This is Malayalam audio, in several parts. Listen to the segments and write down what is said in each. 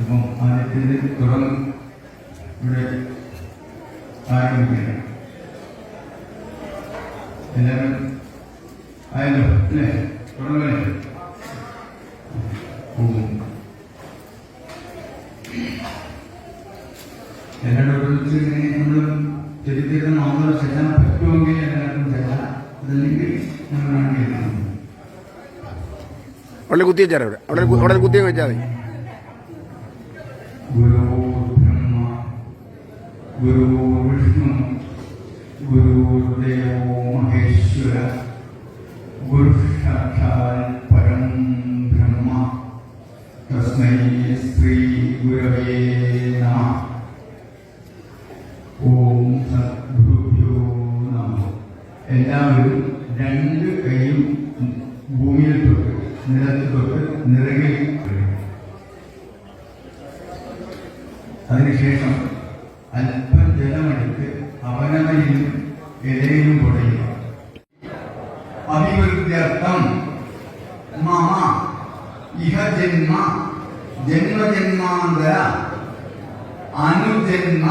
അപ്പം ആദ്യത്തെ തുറന്ന് ഇവിടെ ആരംഭിക്കുകയാണ്. എല്ലാവരും ആയല്ലോ അല്ലേ? തുടങ്ങല്ലേ? എല്ലാവരും ഒരുമിച്ച് നമ്മൾ ചരിത്രത്തിൽ നമ്മൾ ചെല്ലാൻ പറ്റുമെങ്കിൽ എല്ലാവർക്കും ചെല്ലാം. അതല്ലെങ്കിൽ നമ്മളാണെങ്കിൽ അവിടെ കുത്തി വെച്ചാൽ അവിടെ കുത്തി വെച്ചാൽ മതി. ഗുരു ബ്രഹ്മ ഗുരു വിഷ്ണു ഗുരുദേവോ മഹേശ്വര ഗുരു സാക്ഷാൽ പരം ബ്രഹ്മ തസ്മൈ ശ്രീ ഗുരവേ നമഃ. ഓം സദ്ഗുരുഭ്യോ നമഃ. എല്ലാവരും രണ്ട് കൈയും ഭൂമിയിൽ തൊട്ട് നിലത്ത് തൊട്ട് നിറകിൽ. അതിനുശേഷം അല്പം ജലമെടുത്ത് അവനവനിലും ഇലയിലും പൊടയുക. അഭിവൃദ്ധ്യർത്ഥം മമ ഇഹ ജന്മ ജന്മജന്മാന്തര അനുജന്മ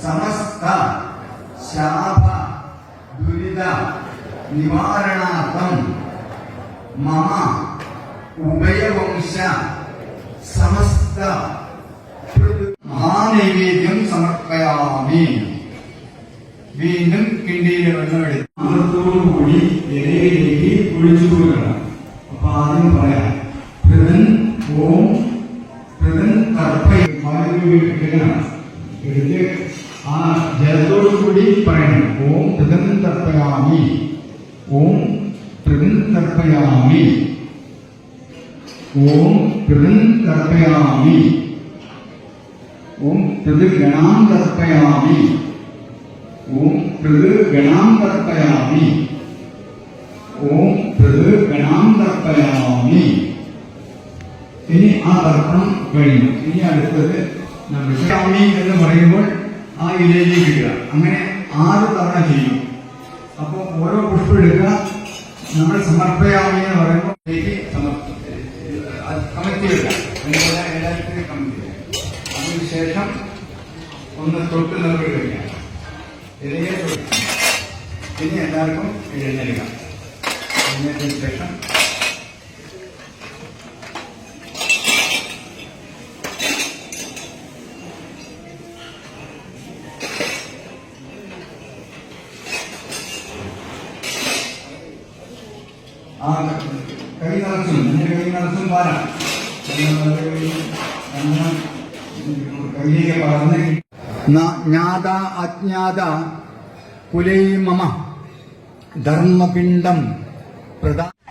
സമസ്ത ശാപ ദുരിത നിവാരണാർത്ഥം മമ ഉഭയവംശ സമസ്ത മഹാനൈവേദ്യം സമർപ്പയാമി. വീണ്ടും കിണ്ടിയിലെ വെള്ളമെടുത്ത് അമൃതത്തോടുകൂടി ഇലയിലേക്ക് ഒഴിച്ചു കൊടുക്കണം. അപ്പൊ ആദ്യം പറയാം പൃഥൻ ഓം പൃഥൻ തർപ്പയാണ് എടുത്ത് ആ ജലത്തോടുകൂടി പറയണം. ഓം പൃഥൻ തർപ്പയാമി. ഓം പൃഥൻ തർപ്പയാമി. ഓം പൃഥൻ തർപ്പയാമി. ഓം പൃഥുഗണാം തർപ്പയാമി. ഓം പൃഥുഗണാം തർപ്പയാമി. ഓം പൃഥുഗണാം തർപ്പയാമി. ഇനി ആ തർപ്പണം കഴിഞ്ഞു. ഇനി അടുത്തത് സ്വാമി എന്ന് പറയുമ്പോൾ ആ ഇലയിലേക്ക് ഇടുക. അങ്ങനെ 6 തവണ ചെയ്യും. അപ്പോൾ ഓരോ പുഷ്പം എടുക്കുക. നമ്മൾ സമർപ്പയാമി എന്ന് പറയുമ്പോൾ കമത്തി വരിക. എല്ലാവർക്കും കമത്തി വരിക. അതിനുശേഷം ഒന്ന് തൊട്ട് നമുക്ക് കഴിക്കാം. ഇലയെ തൊട്ട് ഇനി എല്ലാവർക്കും എഴുന്നേൽക്കാം. എഴുന്നേറ്റതിന് ശേഷം ആ കൈ നിറച്ചും എന്റെ കൈ നിറച്ചും പാരാം. കൈയിലേക്ക് പറന്ന് ജ്ഞാത അജ്ഞാത കുലൈ മമ ധർമ്മപിണ്ഡം പ്രധാന